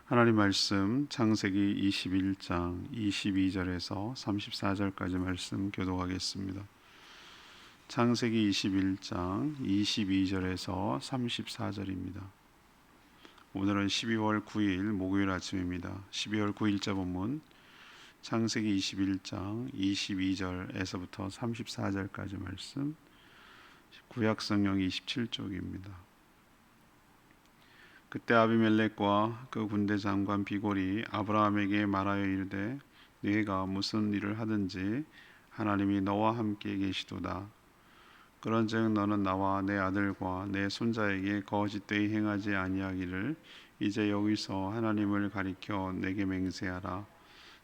하나님 말씀 창세기 21장 22절에서 34절까지 말씀 교독하겠습니다. 창세기 21장 22절에서 34절입니다. 오늘은 12월 9일 목요일 아침입니다. 12월 9일자 본문 창세기 21장 22절에서부터 34절까지 말씀, 구약성경 27쪽입니다. 그때 아비멜렉과 그 군대 장관 비골이 아브라함에게 말하여 이르되 네가 무슨 일을 하든지 하나님이 너와 함께 계시도다. 그런즉 너는 나와 내 아들과 내 손자에게 거짓되이 행하지 아니하기를 이제 여기서 하나님을 가리켜 내게 맹세하라.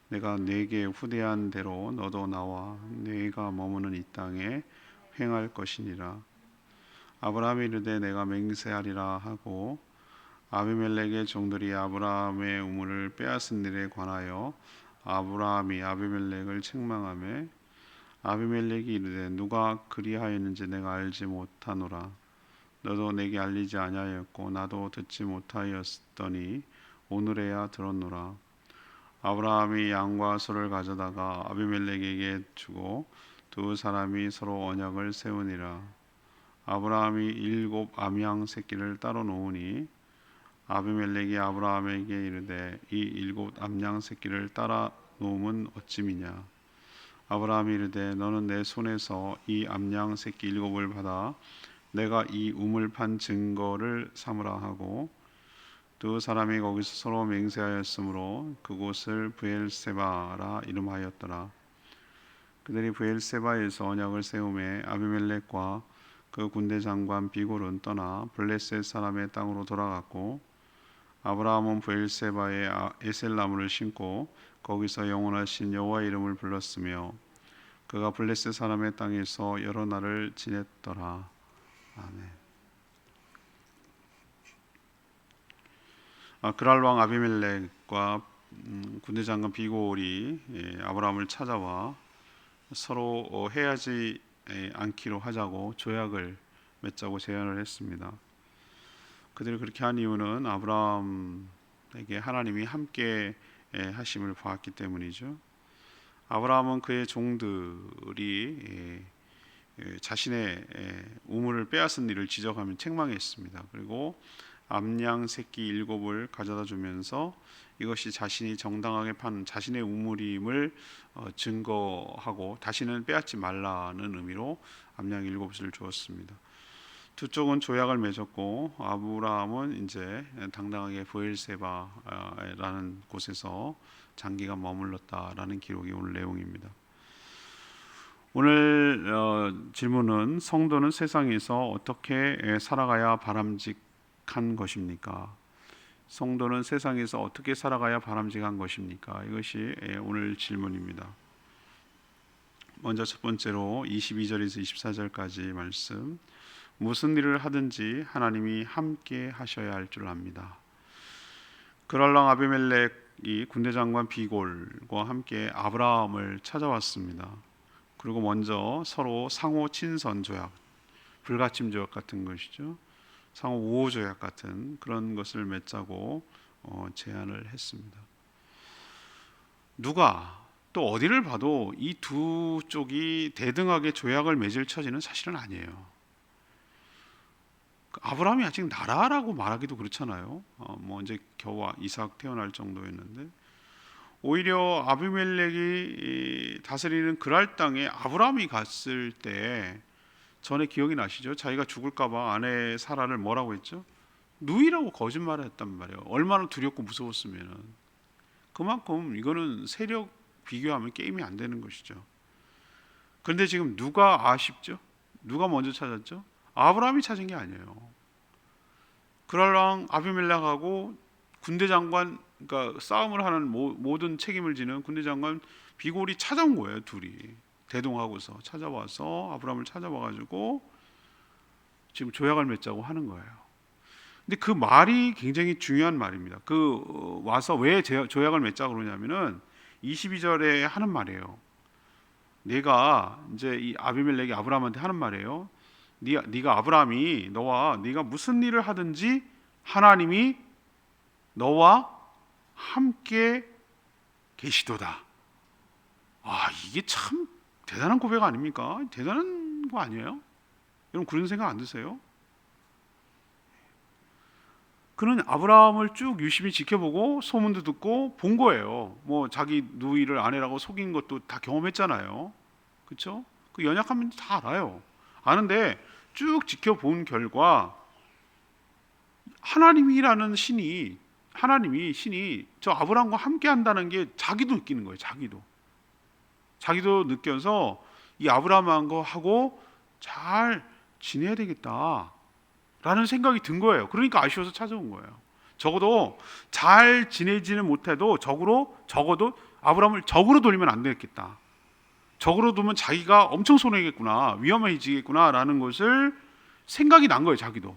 내가 네게 후대한 대로 너도 나와 네가 머무는 이 땅에 행할 것이니라. 아브라함이 이르되 내가 맹세하리라 하고 아비멜렉의 종들이 아브라함의 우물을 빼앗은 일에 관하여 아브라함이 아비멜렉을 책망하매 아비멜렉이 이르되 누가 그리하였는지 내가 알지 못하노라. 너도 내게 알리지 아니하였고 나도 듣지 못하였더니 오늘에야 들었노라. 아브라함이 양과 소를 가져다가 아비멜렉에게 주고 두 사람이 서로 언약을 세우니라. 아브라함이 7 암양 새끼를 따로 놓으니 아비멜렉이 아브라함에게 이르되 이 7 암양 새끼를 따라 놓음은 어찌미냐. 아브라함이 이르되 너는 내 손에서 이 암양 새끼 7을 받아 내가 이 우물 판 증거를 삼으라 하고 두 사람이 거기서 서로 맹세하였으므로 그곳을 브엘세바라 이름하였더라. 그들이 브엘세바에서 언약을 세우매 아비멜렉과 그 군대 장관 비골은 떠나 블레셋 사람의 땅으로 돌아갔고 아브라함은 브엘세바에 에셀나무를 심고 거기서 영원하신 여호와 이름을 불렀으며 그가 블레셋 사람의 땅에서 여러 날을 지냈더라. 아멘. 그랄 왕 아비멜렉과 군대 장관 비골이 아브라함을 찾아와 서로 해하지 않기로 하자고 조약을 맺자고 제안을 했습니다. 그들이 그렇게 한 이유는 아브라함에게 하나님이 함께 하심을 보았기 때문이죠. 아브라함은 그의 종들이 자신의 우물을 빼앗은 일을 지적하며 책망했습니다. 그리고 암양 새끼 7을 가져다 주면서 이것이 자신이 정당하게 판 자신의 우물임을 증거하고 다시는 빼앗지 말라는 의미로 암양 7을 주었습니다. 두 쪽은 조약을 맺었고 아브라함은 이제 당당하게 브엘세바라는 곳에서 장기간 머물렀다라는 기록이 오늘 내용입니다. 오늘 질문은 성도는 세상에서 어떻게 살아가야 바람직한 것입니까? 성도는 세상에서 어떻게 살아가야 바람직한 것입니까? 이것이 오늘 질문입니다. 먼저 첫 번째로 22절에서 24절까지 말씀, 무슨 일을 하든지 하나님이 함께 하셔야 할 줄 압니다. 그랄랑 아비멜렉이 군대 장관 비골과 함께 아브라함을 찾아왔습니다. 그리고 먼저 서로 상호 친선 조약, 불가침 조약 같은 것이죠. 상호 우호 조약 같은 그런 것을 맺자고 제안을 했습니다. 누가 또 어디를 봐도 이 두 쪽이 대등하게 조약을 맺을 처지는 사실은 아니에요. 아브라함이 아직 나라라고 말하기도 그렇잖아요. 이제 겨우 이삭 태어날 정도였는데 오히려 아비멜렉이 다스리는 그랄 땅에 아브라함이 갔을 때 전에 기억이 나시죠? 자기가 죽을까봐 아내 사라를 뭐라고 했죠? 누이라고 거짓말을 했단 말이에요. 얼마나 두렵고 무서웠으면. 그만큼 이거는 세력 비교하면 게임이 안 되는 것이죠. 그런데 지금 누가 아쉽죠? 누가 먼저 찾았죠? 아브라함이 찾은 게 아니에요. 그랄랑 아비멜렉하고 군대 장관, 그러니까 싸움을 하는 모든 책임을 지는 군대 장관 비골이 찾아온 거예요. 둘이 대동하고서 찾아와서 아브라함을 찾아와가지고 지금 조약을 맺자고 하는 거예요. 근데 그 말이 굉장히 중요한 말입니다. 그 와서 왜 조약을 맺자고 그러냐면은 22절에 하는 말이에요. 내가 이제 이 아비멜렉이 아브라함한테 하는 말이에요. 네가 아브라함이 너와 네가 무슨 일을 하든지 하나님이 너와 함께 계시도다. 이게 참 대단한 고백 아닙니까? 대단한 거 아니에요? 여러분 그런 생각 안 드세요? 그는 아브라함을 쭉 유심히 지켜보고 소문도 듣고 본 거예요. 뭐 자기 누이를 아내라고 속인 것도 다 경험했잖아요. 그렇죠? 그 연약함은 다 알아요. 아는데 쭉 지켜본 결과 하나님이 신이 저 아브라함과 함께 한다는 게 자기도 느끼는 거예요. 자기도 느껴서 이 아브라함하고 잘 지내야 되겠다라는 생각이 든 거예요. 그러니까 아쉬워서 찾아온 거예요. 적어도 잘 지내지는 못해도 적어도 아브라함을 적으로 돌리면 안 되겠다. 적으로 두면 자기가 엄청 손해겠구나, 위험해지겠구나라는 것을 생각이 난 거예요. 자기도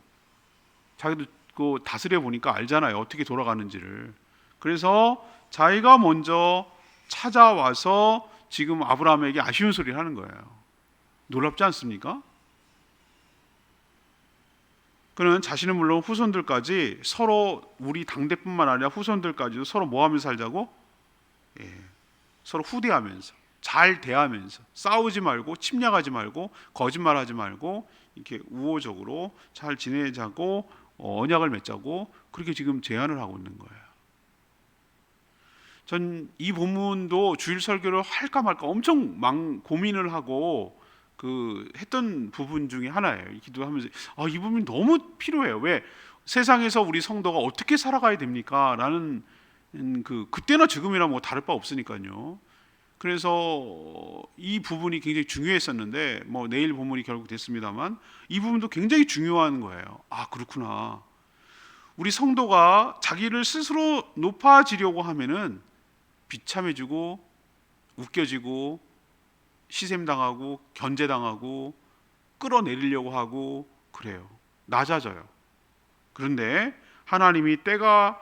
그 다스려 보니까 알잖아요. 어떻게 돌아가는지를. 그래서 자기가 먼저 찾아와서 지금 아브라함에게 아쉬운 소리를 하는 거예요. 놀랍지 않습니까? 그는 자신은 물론 후손들까지 서로, 우리 당대뿐만 아니라 후손들까지도 서로 뭐 하면서 살자고? 서로 후대하면서, 잘 대하면서, 싸우지 말고, 침략하지 말고, 거짓말하지 말고, 이렇게 우호적으로 잘 지내자고 언약을 맺자고 그렇게 지금 제안을 하고 있는 거예요. 전 이 본문도 주일 설교를 할까 말까 엄청 고민을 하고 했던 부분 중에 하나예요. 기도하면서 이 부분이 너무 필요해요. 왜 세상에서 우리 성도가 어떻게 살아가야 됩니까? 라는 그때나 지금이나 뭐 다를 바 없으니까요. 그래서 이 부분이 굉장히 중요했었는데 뭐 내일 본문이 결국 됐습니다만 이 부분도 굉장히 중요한 거예요. 그렇구나. 우리 성도가 자기를 스스로 높아지려고 하면은 비참해지고 웃겨지고 시샘당하고 견제당하고 끌어내리려고 하고 그래요. 낮아져요. 그런데 하나님이 때가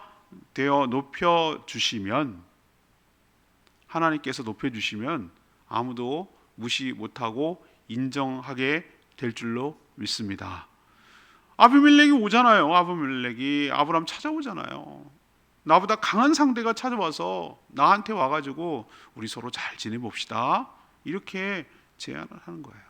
되어 하나님께서 높여주시면 아무도 무시 못하고 인정하게 될 줄로 믿습니다. 아비멜렉이 오잖아요. 아비멜렉이 아브라함 찾아오잖아요. 나보다 강한 상대가 찾아와서 나한테 와가지고 우리 서로 잘 지내봅시다, 이렇게 제안을 하는 거예요.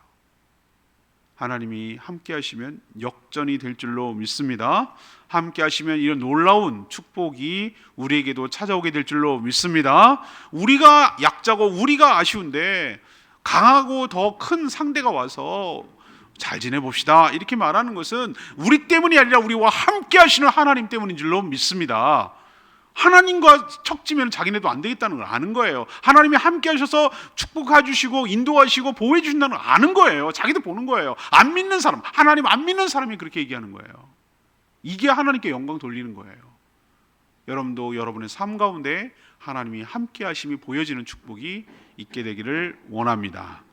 하나님이 함께 하시면 역전이 될 줄로 믿습니다. 함께 하시면 이런 놀라운 축복이 우리에게도 찾아오게 될 줄로 믿습니다. 우리가 약자고 우리가 아쉬운데 강하고 더 큰 상대가 와서 잘 지내봅시다, 이렇게 말하는 것은 우리 때문이 아니라 우리와 함께 하시는 하나님 때문인 줄로 믿습니다. 하나님과 척지면 자기네도 안 되겠다는 걸 아는 거예요. 하나님이 함께 하셔서 축복해 주시고 인도하시고 보호해 주신다는 걸 아는 거예요. 자기도 보는 거예요. 안 믿는 사람, 하나님 안 믿는 사람이 그렇게 얘기하는 거예요. 이게 하나님께 영광 돌리는 거예요. 여러분도 여러분의 삶 가운데 하나님이 함께 하심이 보여지는 축복이 있게 되기를 원합니다.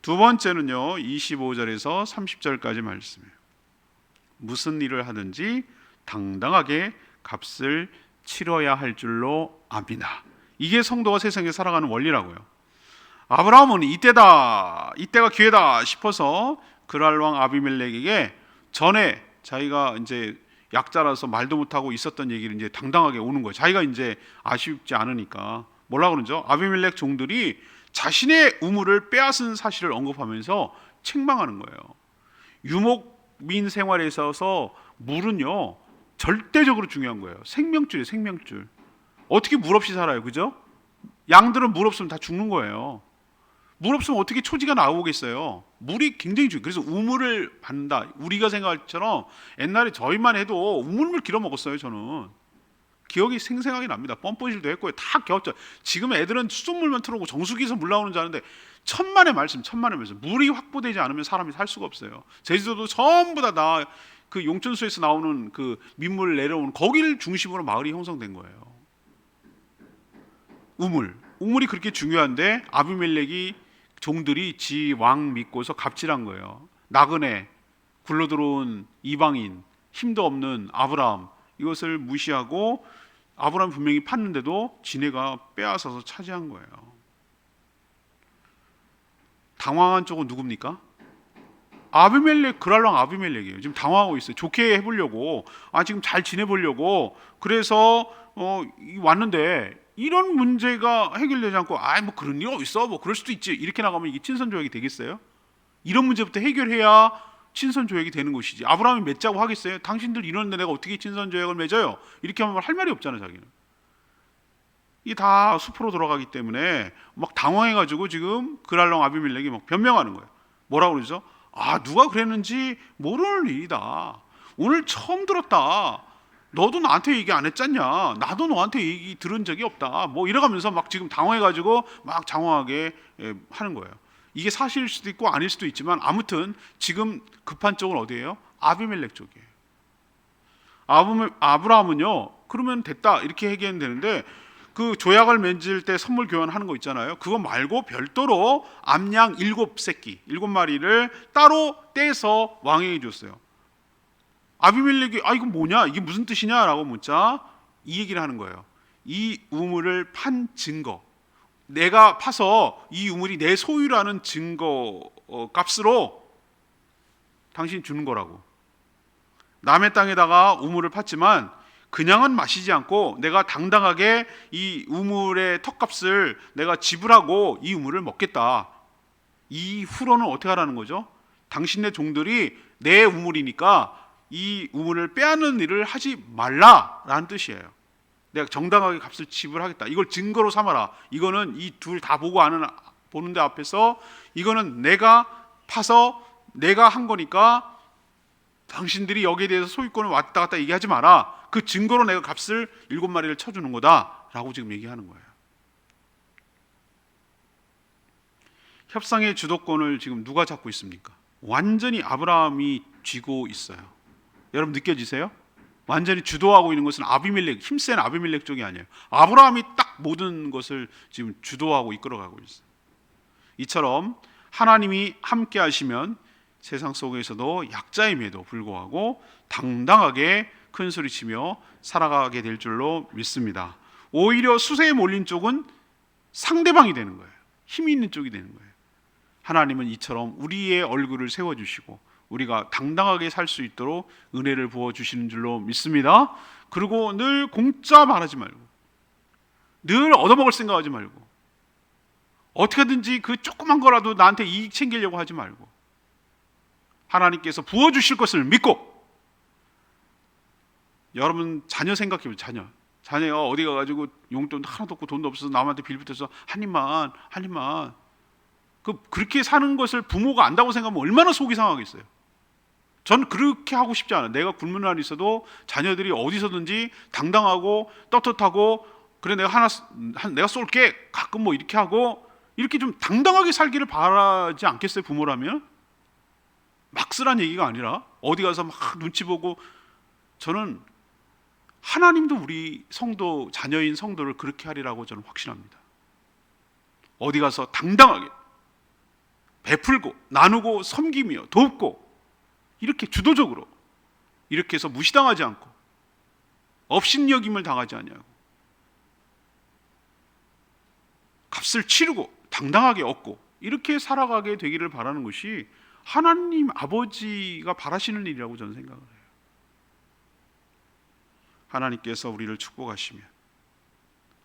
두 번째는요, 25절에서 30절까지 말씀이에요. 무슨 일을 하든지 당당하게 값을 치러야 할 줄로 압니다. 이게 성도가 세상에 살아가는 원리라고요. 아브라함은 이때가 기회다 싶어서 그랄 왕 아비멜렉에게 전에 자기가 이제 약자라서 말도 못하고 있었던 얘기를 이제 당당하게 오는 거예요. 자기가 이제 아쉽지 않으니까. 뭐라 그러죠? 아비멜렉 종들이 자신의 우물을 빼앗은 사실을 언급하면서 책망하는 거예요. 유목민 생활에 있어서 물은요 절대적으로 중요한 거예요. 생명줄이에요, 생명줄. 어떻게 물 없이 살아요, 그죠? 양들은 물 없으면 다 죽는 거예요. 물 없으면 어떻게 초지가 나오겠어요? 물이 굉장히 중요해요. 그래서 우물을 받는다. 우리가 생각할 처럼 옛날에 저희만 해도 우물물 길어 먹었어요. 저는 기억이 생생하게 납니다. 펌프질도 했고요. 다 겨웠죠. 지금 애들은 수돗물만 틀어오고 정수기에서 물 나오는 줄 아는데 천만의 말씀. 물이 확보되지 않으면 사람이 살 수가 없어요. 제주도도 전부 다 그 용천수에서 나오는 그 민물 내려오는 거기를 중심으로 마을이 형성된 거예요. 우물이 그렇게 중요한데 아비멜렉이 종들이 지 왕 믿고서 갑질한 거예요. 나그네, 굴러들어온 이방인, 힘도 없는 아브라함, 이것을 무시하고 아브라함 분명히 팠는데도 지네가 빼앗아서 차지한 거예요. 당황한 쪽은 누굽니까? 그랄랑 아비멜렉이에요. 지금 당황하고 있어요. 좋게 해보려고, 지금 잘 지내보려고, 그래서 왔는데 이런 문제가 해결되지 않고, 뭐 그런 일 어딨어, 뭐 그럴 수도 있지, 이렇게 나가면 이게 친선조약이 되겠어요? 이런 문제부터 해결해야 친선조약이 되는 것이지. 아브라함이 맺자고 하겠어요? 당신들 이러는데 내가 어떻게 친선조약을 맺어요? 이렇게 하면 할 말이 없잖아, 자기는. 이게 다 수포로 돌아가기 때문에 막 당황해가지고 지금 그랄랑 아비멜렉이 막 변명하는 거예요. 뭐라고 그러죠? 누가 그랬는지 모르는 일이다. 오늘 처음 들었다. 너도 나한테 얘기 안 했잖냐? 나도 너한테 얘기 들은 적이 없다. 뭐 이래가면서 막 지금 당황해가지고 막 장황하게 하는 거예요. 이게 사실일 수도 있고 아닐 수도 있지만 아무튼 지금 급한 쪽은 어디예요? 아비멜렉 쪽이에요. 아브라함은요, 그러면 됐다 이렇게 얘기하면 되는데, 그 조약을 맺을 때 선물 교환하는 거 있잖아요. 그거 말고 별도로 암양 7마리를 따로 떼서 왕에게 줬어요. 아비멜렉이 이거 뭐냐, 이게 무슨 뜻이냐 라고 묻자 이 얘기를 하는 거예요. 이 우물을 판 증거, 내가 파서 이 우물이 내 소유라는 증거 값으로 당신 주는 거라고. 남의 땅에다가 우물을 팠지만 그냥은 마시지 않고 내가 당당하게 이 우물의 턱값을 내가 지불하고 이 우물을 먹겠다. 이후로는 어떻게 하라는 거죠? 당신네 종들이 내 우물이니까 이 우물을 빼앗는 일을 하지 말라라는 뜻이에요. 내가 정당하게 값을 지불하겠다. 이걸 증거로 삼아라. 이거는 이 둘 다 보는데 앞에서 이거는 내가 파서 내가 한 거니까 당신들이 여기에 대해서 소유권을 왔다 갔다 얘기하지 마라. 그 증거로 내가 값을 7마리를 쳐주는 거다 라고 지금 얘기하는 거예요. 협상의 주도권을 지금 누가 잡고 있습니까? 완전히 아브라함이 쥐고 있어요. 여러분 느껴지세요? 완전히 주도하고 있는 것은 아비멜렉, 힘센 아비멜렉 쪽이 아니에요. 아브라함이 딱 모든 것을 지금 주도하고 이끌어가고 있어요. 이처럼 하나님이 함께 하시면 세상 속에서도 약자임에도 불구하고 당당하게 큰 소리치며 살아가게 될 줄로 믿습니다. 오히려 수세에 몰린 쪽은 상대방이 되는 거예요. 힘이 있는 쪽이 되는 거예요. 하나님은 이처럼 우리의 얼굴을 세워주시고 우리가 당당하게 살 수 있도록 은혜를 부어주시는 줄로 믿습니다. 그리고 늘 공짜 말하지 말고, 늘 얻어먹을 생각하지 말고, 어떻게든지 그 조그만 거라도 나한테 이익 챙기려고 하지 말고, 하나님께서 부어주실 것을 믿고. 여러분 자녀 생각해보세요. 자녀가 어디 가가지고 용돈 하나도 없고 돈도 없어서 남한테 빌붙어서 한 입만 그렇게 사는 것을 부모가 안다고 생각하면 얼마나 속이 상하겠어요. 전 그렇게 하고 싶지 않아요. 내가 굶는 날이 있어도 자녀들이 어디서든지 당당하고 떳떳하고, 그래 내가 쏠게, 가끔 뭐 이렇게 하고 이렇게 좀 당당하게 살기를 바라지 않겠어요? 부모라면 막 쓰란 얘기가 아니라 어디 가서 막 눈치 보고. 저는 하나님도 우리 성도, 자녀인 성도를 그렇게 하리라고 저는 확신합니다. 어디 가서 당당하게 베풀고 나누고 섬기며 돕고, 이렇게 주도적으로 이렇게 해서 무시당하지 않고 업신여김을 당하지 아니하고 값을 치르고 당당하게 얻고 이렇게 살아가게 되기를 바라는 것이 하나님 아버지가 바라시는 일이라고 저는 생각을 해요. 하나님께서 우리를 축복하시면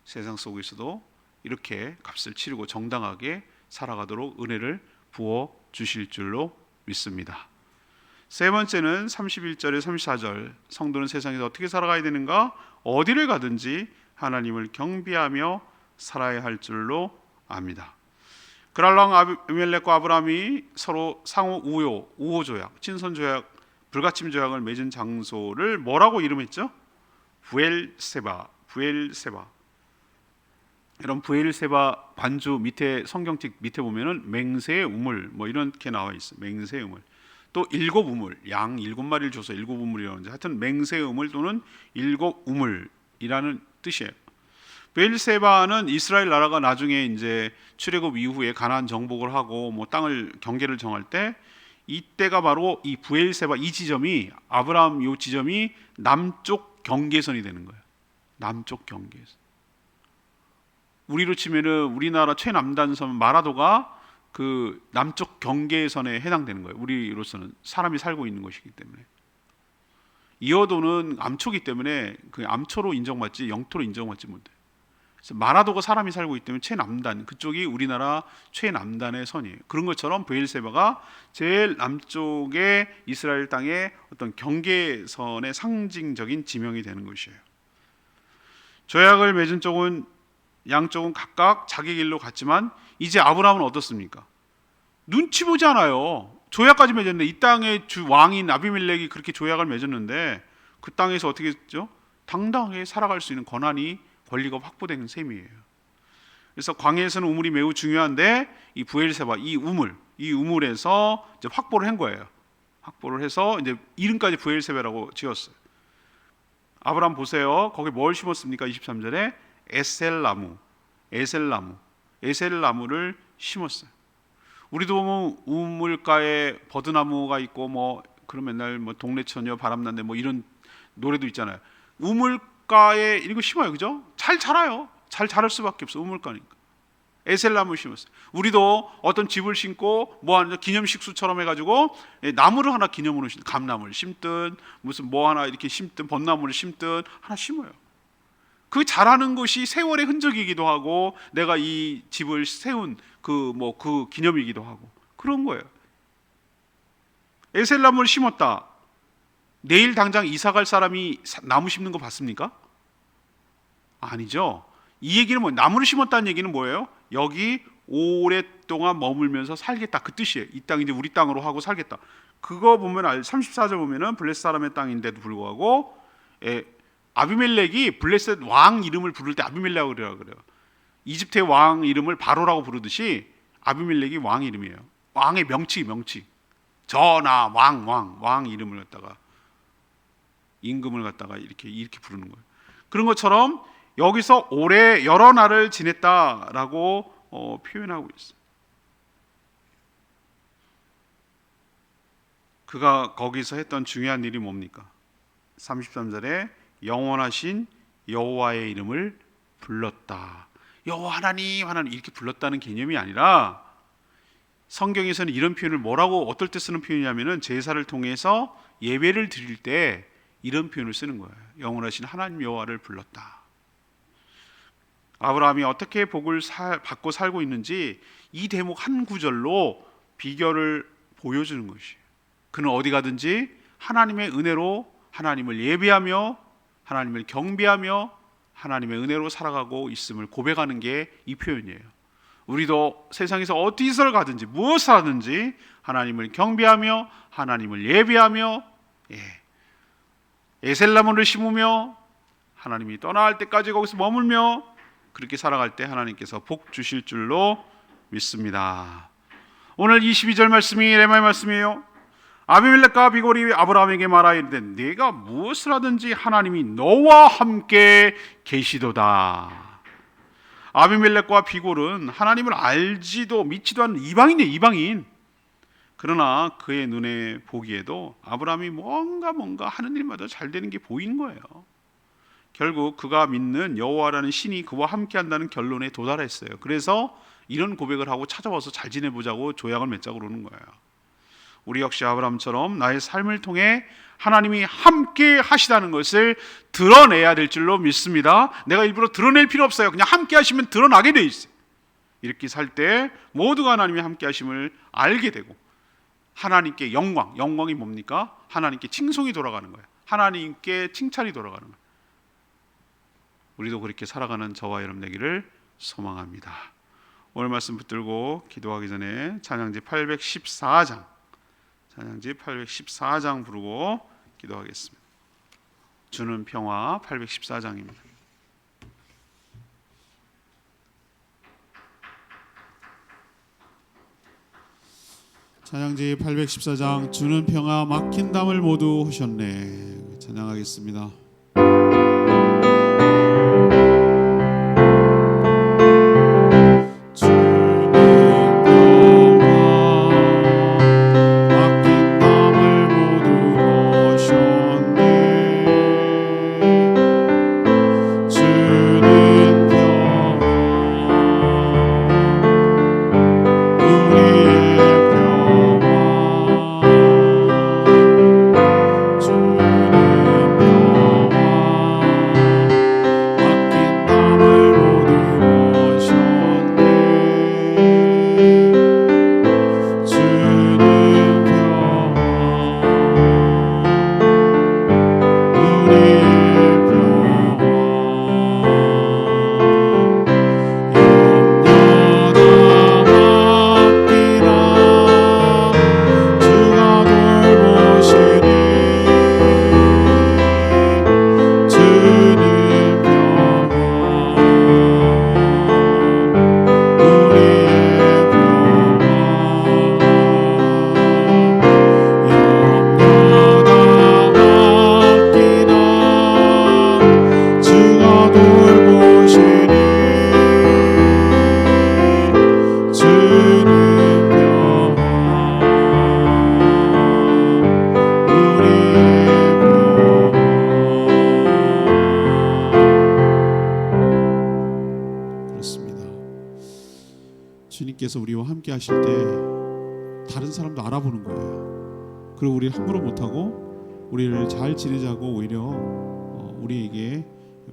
세상 속에서도 이렇게 값을 치르고 정당하게 살아가도록 은혜를 부어 주실 줄로 믿습니다. 세 번째는 31절에 34절, 성도는 세상에서 어떻게 살아가야 되는가? 어디를 가든지 하나님을 경배하며 살아야 할 줄로 압니다. 그랄랑 아비멜렉과 아브라함이 서로 상호 우호 조약, 친선 조약, 불가침 조약을 맺은 장소를 뭐라고 이름했죠? 브엘세바. 여러분 브엘세바 반주 밑에 성경책 밑에 보면은 맹세의 우물 뭐 이렇게 나와 있어요. 맹세의 우물. 또 7우물, 양 7마리를 줘서 7우물이라는데, 하여튼 맹세의 우물 또는 7우물이라는 뜻이에요. 브엘세바는 이스라엘 나라가 나중에 이제 출애굽 이후에 가나안 정복을 하고 뭐 땅을 경계를 정할 때, 이때가 바로 이 브엘세바 이 지점이, 아브라함 요 지점이 남쪽 경계선이 되는 거예요. 남쪽 경계선. 우리로 치면은 우리나라 최남단섬 마라도가 그 남쪽 경계선에 해당되는 거예요. 우리로서는 사람이 살고 있는 곳이기 때문에. 이어도는 암초기 때문에 그 암초로 인정받지 영토로 인정받지 못해. 그래서 마라도가 사람이 살고 있기 때문에 최남단, 그쪽이 우리나라 최남단의 선이에요. 그런 것처럼 브엘세바가 제일 남쪽의 이스라엘 땅의 어떤 경계선의 상징적인 지명이 되는 것이에요. 조약을 맺은 쪽은 양쪽은 각각 자기 길로 갔지만 이제 아브라함은 어떻습니까? 눈치 보지 않아요. 조약까지 맺었는데, 이 땅의 주 왕인 아비멜렉이 그렇게 조약을 맺었는데 그 땅에서 어떻게 했죠? 당당하게 살아갈 수 있는 권한이, 권리가 확보된 셈이에요. 그래서 광야에서는 우물이 매우 중요한데 이 브엘세바, 이 우물에서 이제 확보를 한 거예요. 확보를 해서 이제 이름까지 브엘세바라고 지었어요. 아브라함 보세요. 거기 뭘 심었습니까? 23절에 에셀나무를 심었어요. 우리도 뭐 우물가에 버드나무가 있고 뭐 그런 맨날 뭐 동네 처녀 바람난데 뭐 이런 노래도 있잖아요. 우물가에 이거 심어요, 그죠? 잘 자라요. 잘 자랄 수밖에 없어. 우물가니까. 에셀나무 심었어요. 우리도 어떤 집을 심고 뭐 하나 기념식수처럼 해가지고 나무를 하나 기념으로 심든, 감나무를 심든 무슨 뭐 하나 이렇게 심든 벚나무를 심든 하나 심어요. 그 자라는 것이 세월의 흔적이기도 하고 내가 이 집을 세운 그 기념이기도 하고 그런 거예요. 에셀나무를 심었다. 내일 당장 이사 갈 사람이 나무 심는 거 봤습니까? 아니죠. 이 얘기는 뭐, 나무를 심었다는 얘기는 뭐예요? 여기 오랫동안 머물면서 살겠다, 그 뜻이에요. 이 땅 이제 우리 땅으로 하고 살겠다. 그거 보면 34절 보면은 블레셋 사람의 땅인데도 불구하고 아비멜렉이 블레셋 왕 이름을 부를 때 아비멜렉이라고 그래요. 이집트의 왕 이름을 바로라고 부르듯이 아비멜렉이 왕 이름이에요. 왕의 명치. 전하, 왕 이름을 갖다가 임금을 갖다가 이렇게 부르는 거예요. 그런 것처럼 여기서 오래 여러 날을 지냈다라고 표현하고 있어요. 그가 거기서 했던 중요한 일이 뭡니까? 33절에 영원하신 여호와의 이름을 불렀다. 여호와 하나님 이렇게 불렀다는 개념이 아니라, 성경에서는 이런 표현을 뭐라고 어떨 때 쓰는 표현이냐면은 제사를 통해서 예배를 드릴 때 이런 표현을 쓰는 거예요. 영원하신 하나님 여호와를 불렀다. 아브라함이 어떻게 복을 받고 살고 있는지 이 대목 한 구절로 비결을 보여주는 것이에요. 그는 어디 가든지 하나님의 은혜로 하나님을 예배하며 하나님을 경배하며 하나님의 은혜로 살아가고 있음을 고백하는 게 이 표현이에요. 우리도 세상에서 어디서 가든지 무엇을 하든지 하나님을 경배하며 하나님을 예배하며 에셀나무를 심으며 하나님이 떠날 때까지 거기서 머물며 그렇게 살아갈 때 하나님께서 복 주실 줄로 믿습니다. 오늘 22절 말씀이 레마의 말씀이에요. 아비멜렉과 비골이 아브라함에게 말하이르되 네가 무엇을 하든지 하나님이 너와 함께 계시도다. 아비멜렉과 비골은 하나님을 알지도 믿지도 않는 이방인이에요. 이방인. 그러나 그의 눈에 보기에도 아브라함이 뭔가 하는 일마다 잘 되는 게 보인 거예요. 결국 그가 믿는 여호와라는 신이 그와 함께 한다는 결론에 도달했어요. 그래서 이런 고백을 하고 찾아와서 잘 지내보자고 조약을 맺자고 그러는 거예요. 우리 역시 아브라함처럼 나의 삶을 통해 하나님이 함께 하시다는 것을 드러내야 될 줄로 믿습니다. 내가 일부러 드러낼 필요 없어요. 그냥 함께 하시면 드러나게 돼 있어요. 이렇게 살 때 모두가 하나님이 함께 하심을 알게 되고 하나님께 영광이 뭡니까? 하나님께 칭송이 돌아가는 거예요. 하나님께 칭찬이 돌아가는 거예요. 우리도 그렇게 살아가는 저와 여러분 되기를 소망합니다. 오늘 말씀 붙들고 기도하기 전에 찬양지 814장 부르고 기도하겠습니다. 주는 평화 814장입니다. 찬양지 814장 주는 평화 막힌 담을 모두 오셨네. 찬양하겠습니다. 우리 주님께서 우리와 함께 하실 때 다른 사람도 알아보는 거예요. 그리고 우리를 함부로 못하고 우리를 잘 지내자고 오히려 우리에게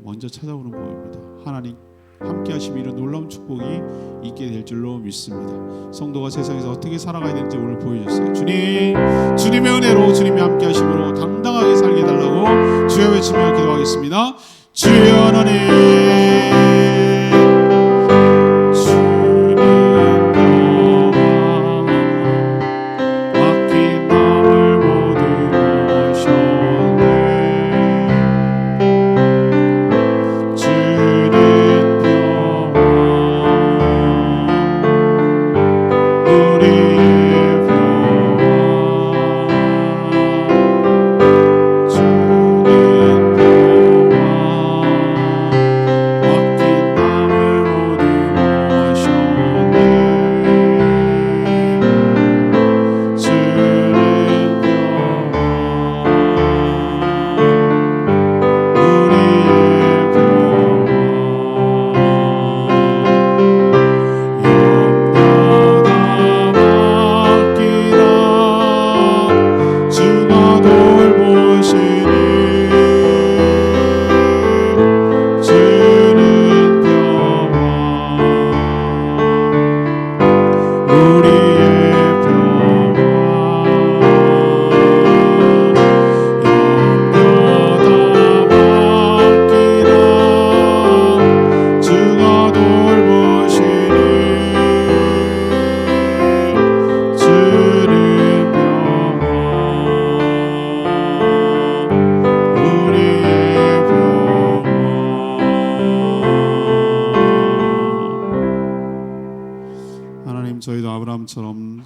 먼저 찾아오는 법입니다. 하나님 함께 하시면 이런 놀라운 축복이 있게 될 줄로 믿습니다. 성도가 세상에서 어떻게 살아가야 되는지 오늘 보여주셨어요. 주님, 주님의 은혜로 주님이 함께 하심으로 당당하게 살게 해달라고 주여 외치며 기도하겠습니다. 주여 하나님, 저희도 아브라함처럼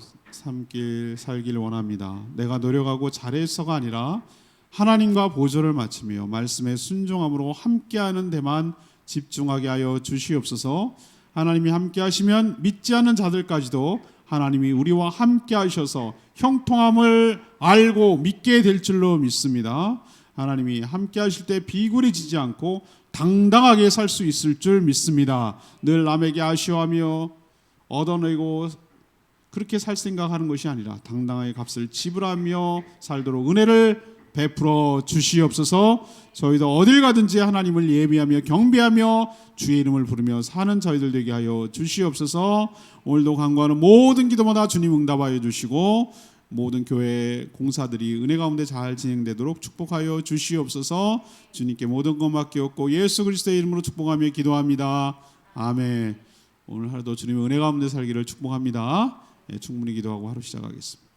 살길 원합니다. 내가 노력하고 잘해서가 아니라 하나님과 보조를 맞추며 말씀에 순종함으로 함께하는 데만 집중하게 하여 주시옵소서. 하나님이 함께 하시면 믿지 않는 자들까지도 하나님이 우리와 함께 하셔서 형통함을 알고 믿게 될 줄로 믿습니다. 하나님이 함께 하실 때 비굴해지지 않고 당당하게 살 수 있을 줄 믿습니다. 늘 남에게 아쉬워하며 얻어내고 그렇게 살 생각하는 것이 아니라 당당하게 값을 지불하며 살도록 은혜를 베풀어 주시옵소서. 저희도 어딜 가든지 하나님을 예비하며 경배하며 주의 이름을 부르며 사는 저희들 되게 하여 주시옵소서. 오늘도 간구하는 모든 기도마다 주님 응답하여 주시고 모든 교회 공사들이 은혜 가운데 잘 진행되도록 축복하여 주시옵소서. 주님께 모든 것 맡기옵고 예수 그리스도의 이름으로 축복하며 기도합니다. 아멘. 오늘 하루도 주님의 은혜 가운데 살기를 축복합니다. 충분히 기도하고 하루 시작하겠습니다.